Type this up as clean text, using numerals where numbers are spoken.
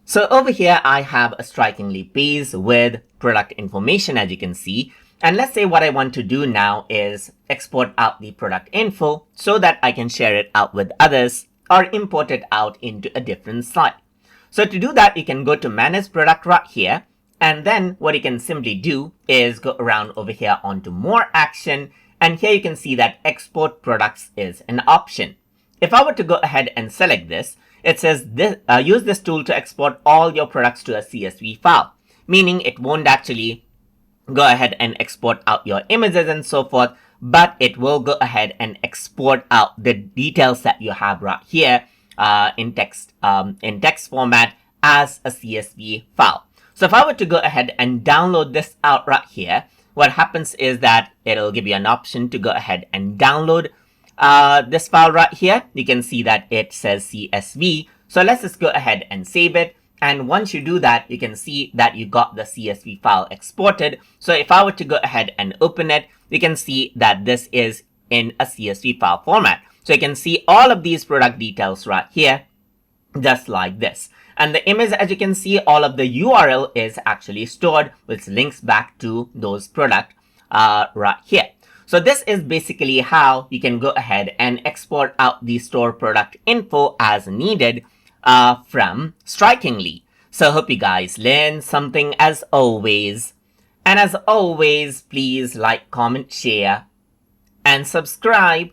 So over here, I have a strikingly page with product information, as you can see. And let's say what I want to do now is export out the product info so that I can share it out with others or import it out into a different slide. So to do that, you can go to manage product right here. And then what you can simply do is go around over here onto more action. And here you can see that export products is an option. If I were to go ahead and select this, it says use this tool to export all your products to a CSV file, meaning it won't actually go ahead and export out your images and so forth, but it will go ahead and export out the details that you have right here in text format as a CSV file. So if I were to go ahead and download this out right here, what happens is that it'll give you an option to go ahead and download this file right here. You can see that it says CSV. So let's just go ahead and save it. And once you do that, you can see that you got the CSV file exported. So if I were to go ahead and open it, you can see that this is in a CSV file format. So you can see all of these product details right here, just like this. And the image, as you can see, all of the URL is actually stored, which links back to those products right here. So this is basically how you can go ahead and export out the store product info as needed from Strikingly. So hope you guys learned something as always. And as always, please like, comment, share, and subscribe.